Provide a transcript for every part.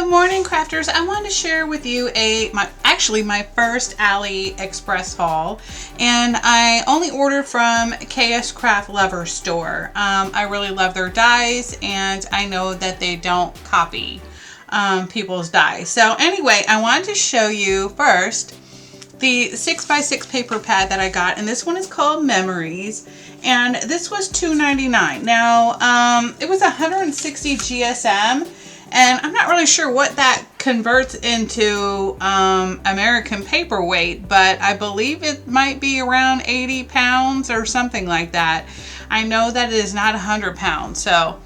Good morning, crafters. I wanted to share with you my first AliExpress haul, and I only ordered from KSCraft Lover Store. I really love their dies, and I know that they don't copy people's dies. So anyway, I wanted to show you first the 6x6 paper pad that I got, and this one is called Memories, and this was $2.99. Now it was 160 GSM, and I'm not really sure what that converts into American paper weight, but I believe it might be around 80 pounds or something like that. I know that it is not 100 pounds. So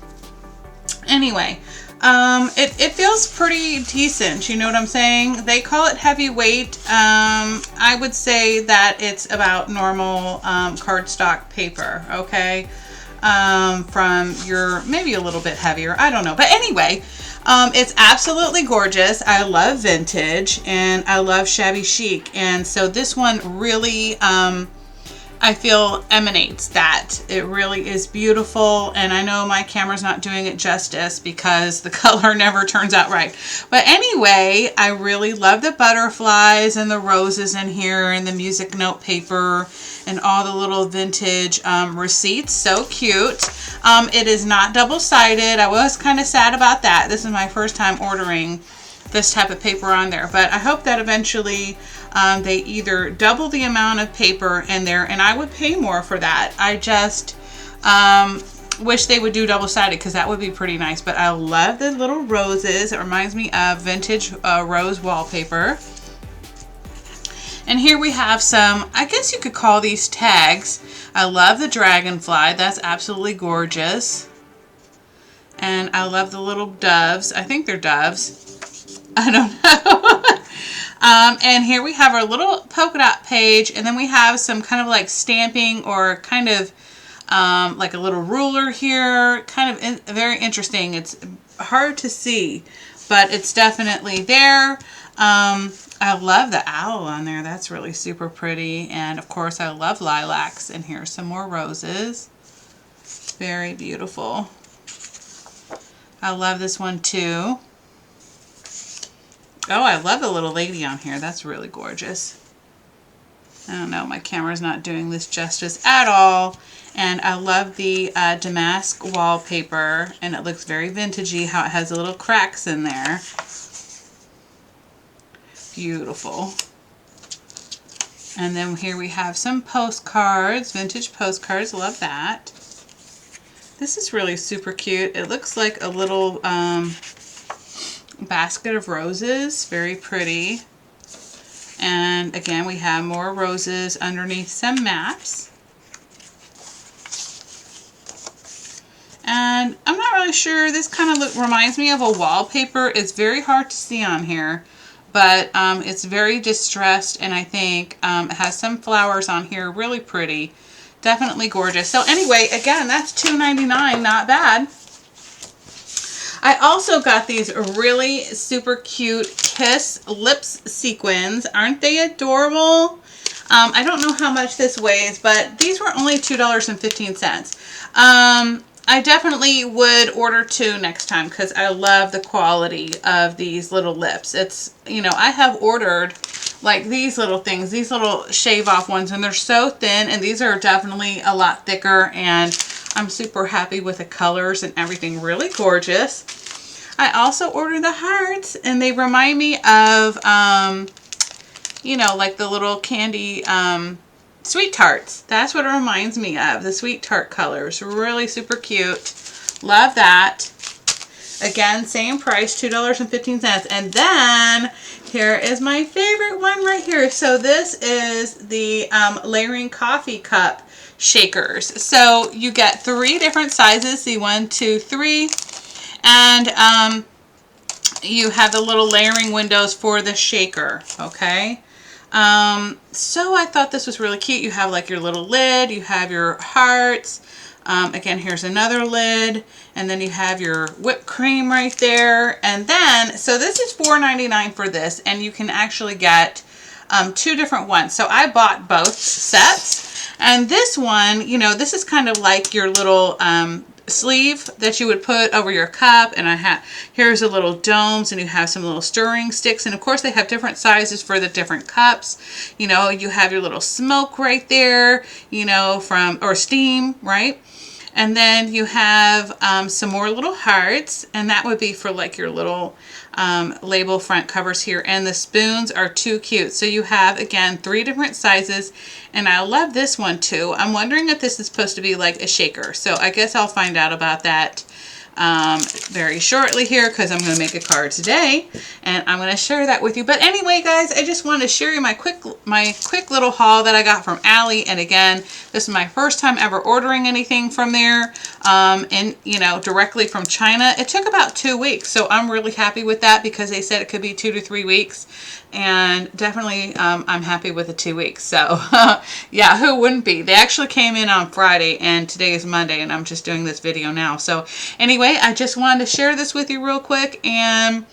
anyway, it feels pretty decent. You know what I'm saying? They call it heavyweight. I would say that it's about normal cardstock paper, okay? From your, maybe a little bit heavier, I don't know. But anyway, it's absolutely gorgeous. I love vintage and I love shabby chic. And so this one really, I feel emanates that. It really is beautiful, and I know my camera's not doing it justice because the color never turns out right. But anyway, I really love the butterflies and the roses in here and the music note paper and all the little vintage receipts. So cute. It is not double-sided. I was kind of sad about that. This is my first time ordering this type of paper on there, but I hope that eventually they either double the amount of paper in there, and I would pay more for that. I just wish they would do double-sided because that would be pretty nice. But I love the little roses. It reminds me of vintage rose wallpaper. And here we have some, I guess you could call these tags. I love the dragonfly. That's absolutely gorgeous. And I love the little doves. I think they're doves. I don't know. And here we have our little polka dot page, and then we have some kind of like stamping or kind of like a little ruler here. Kind of very interesting. It's hard to see, but it's definitely there. I love the owl on there. That's really super pretty. And of course I love lilacs. And here's some more roses. Very beautiful. I love this one too. Oh, I love the little lady on here. That's really gorgeous. I don't know, my camera's not doing this justice at all. And I love the damask wallpaper, and it looks very vintagey how it has the little cracks in there. Beautiful. And then here we have some postcards, vintage postcards. Love that. This is really super cute. It looks like a little basket of roses. Very pretty. And again, we have more roses underneath some maps. And I'm not really sure. This kind of reminds me of a wallpaper. It's very hard to see on here, but it's very distressed, and I think it has some flowers on here. Really pretty. Definitely gorgeous. So anyway, again, that's $2.99. Not bad. I also got these really super cute Kiss Lips sequins. Aren't they adorable? I don't know how much this weighs, but these were only $2.15. I definitely would order 2 next time because I love the quality of these little lips. It's, you know, I have ordered like these little things, these little shave off ones, and they're so thin, and these are definitely a lot thicker, and I'm super happy with the colors and everything. Really gorgeous. I also ordered the hearts, and they remind me of, you know, like the little candy sweet tarts. That's what it reminds me of, the sweet tart colors. Really super cute. Love that. Again, same price, $2.15. And then here is my favorite one right here. So this is the layering coffee cup shakers. So you get 3 different sizes. See, 1, 2, 3. And you have the little layering windows for the shaker. Okay. So I thought this was really cute. You have like your little lid, you have your hearts, again, here's another lid, and then you have your whipped cream right there. And then, so this is $4.99 for this, and you can actually get 2 different ones. So I bought both sets, and this one, you know, this is kind of like your little sleeve that you would put over your cup, and I have here's a little domes, and you have some little stirring sticks, and of course they have different sizes for the different cups. You know, you have your little smoke right there, you know, from, or steam, right? And then you have some more little hearts, and that would be for like your little label front covers here. And the spoons are too cute. So you have, again, 3 different sizes, and I love this one too. I'm wondering if this is supposed to be like a shaker. So I guess I'll find out about that very shortly here, because I'm going to make a card today and I'm going to share that with you. But anyway, guys, I just wanted to share you my quick little haul that I got from Allie. And again, this is my first time ever ordering anything from there, and you know, directly from China. It took about 2 weeks, so I'm really happy with that, because they said it could be 2 to 3 weeks, and definitely I'm happy with the 2 weeks. So yeah, who wouldn't be? They actually came in on Friday, and today is Monday, and I'm just doing this video now. So anyway, I just wanted to share this with you real quick, and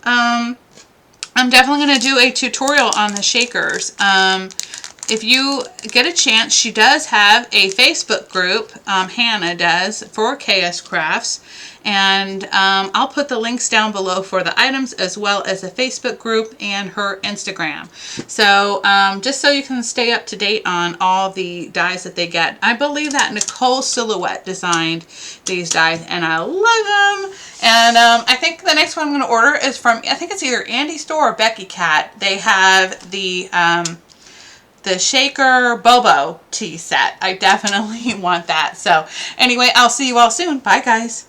I'm definitely going to do a tutorial on the shakers. If you get a chance, she does have a Facebook group, Hannah does, for KSCrafts, and I'll put the links down below for the items, as well as the Facebook group and her Instagram. So just so you can stay up to date on all the dies that they get. I believe that Nicole Silhouette designed these dies, and I love them. And I think the next one I'm going to order is from, I think it's either Andy Store or Becky Cat. They have the shaker Bobo tea set. I definitely want that. So anyway, I'll see you all soon. Bye, guys.